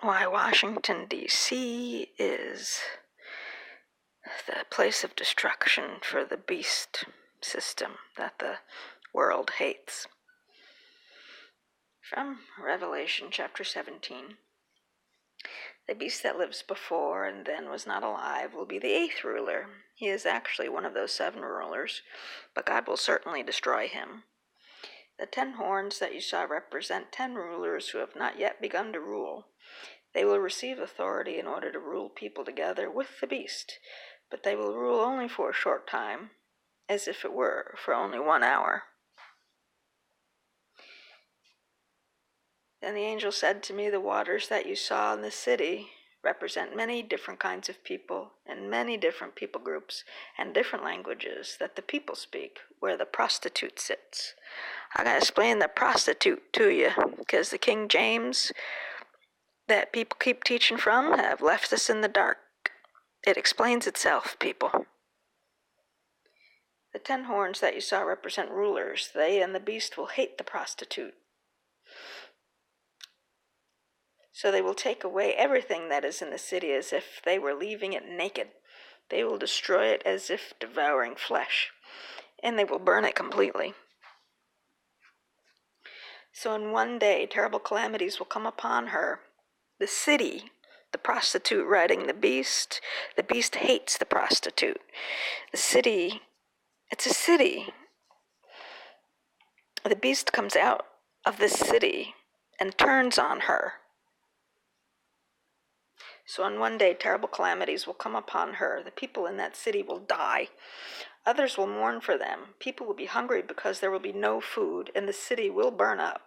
why Washington, D.C. is the place of destruction for the beast system that the world hates. From Revelation chapter 17. The beast that lives before and then was not alive will be the 8th ruler. He is actually one of those 7 rulers, but God will certainly destroy him. The 10 horns that you saw represent 10 rulers who have not yet begun to rule. They will receive authority in order to rule people together with the beast, but they will rule only for a short time, as if it were for only 1 hour. Then the angel said to me, the waters that you saw in the city represent many different kinds of people and many different people groups and different languages that the people speak, where the prostitute sits. I gotta explain the prostitute to you, because the King James that people keep teaching from have left us in the dark. It explains itself, people. The 10 horns that you saw represent rulers. They and the beast will hate the prostitute. So they will take away everything that is in the city as if they were leaving it naked. They will destroy it as if devouring flesh, and they will burn it completely. So in one day, terrible calamities will come upon her. The city, the prostitute riding the beast hates the prostitute. The city, it's a city. The beast comes out of the city and turns on her. So on one day, terrible calamities will come upon her. The people in that city will die. Others will mourn for them. People will be hungry because there will be no food, and the city will burn up.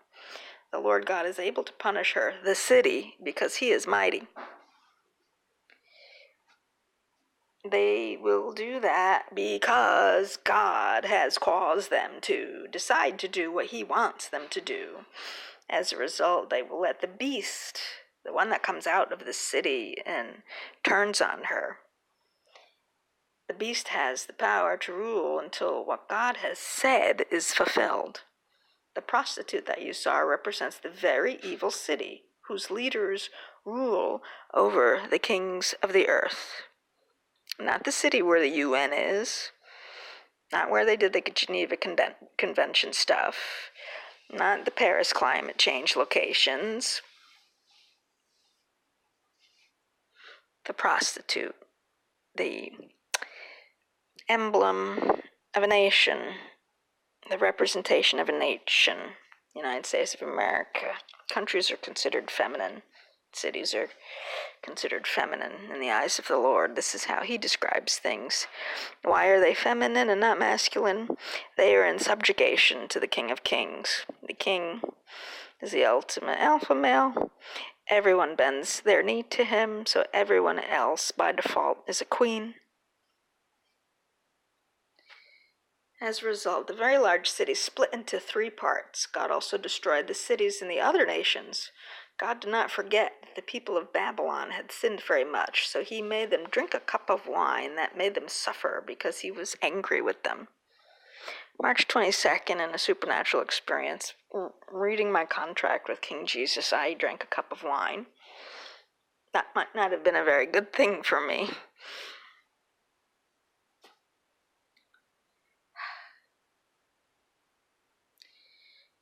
The Lord God is able to punish her, the city, because he is mighty. They will do that because God has caused them to decide to do what he wants them to do. As a result, they will let the beast, the one that comes out of the city and turns on her. The beast has the power to rule until what God has said is fulfilled. The prostitute that you saw represents the very evil city, whose leaders rule over the kings of the earth. Not the city where the UN is, not where they did the Geneva Convention stuff, not the Paris climate change locations. The prostitute, the emblem of a nation, the representation of a nation. United States of America. Countries are considered feminine. Cities are considered feminine in the eyes of the Lord. This is how he describes things. Why are they feminine and not masculine? They are in subjugation to the King of Kings. The king is the ultimate alpha male. Everyone bends their knee to him, so everyone else by default is a queen. As a result, the very large city split into 3 parts. God also destroyed the cities in the other nations. God did not forget that the people of Babylon had sinned very much, so he made them drink a cup of wine that made them suffer because he was angry with them. March 22nd, in a supernatural experience, reading my contract with King Jesus, I drank a cup of wine. That might not have been a very good thing for me.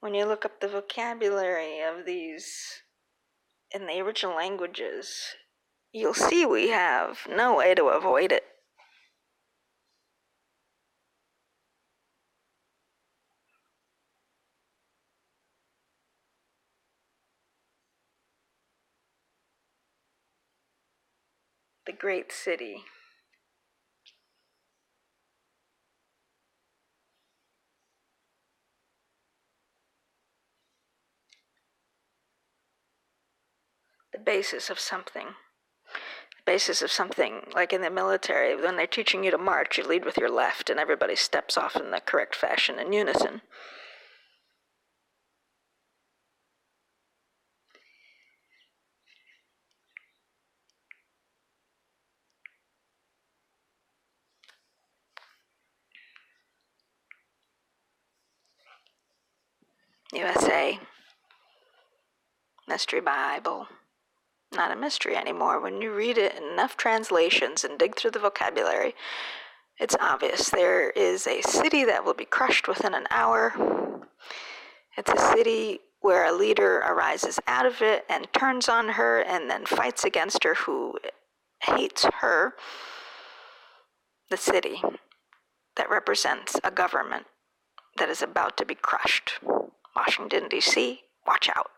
When you look up the vocabulary of these in the original languages, you'll see we have no way to avoid it. The great city. The basis of something. The basis of something, like in the military, when they're teaching you to march, you lead with your left and everybody steps off in the correct fashion in unison. USA, Mystery Bible, not a mystery anymore. When you read it in enough translations and dig through the vocabulary, it's obvious. There is a city that will be crushed within an hour. It's a city where a leader arises out of it and turns on her and then fights against her who hates her. The city that represents a government that is about to be crushed. Washington, D.C., watch out.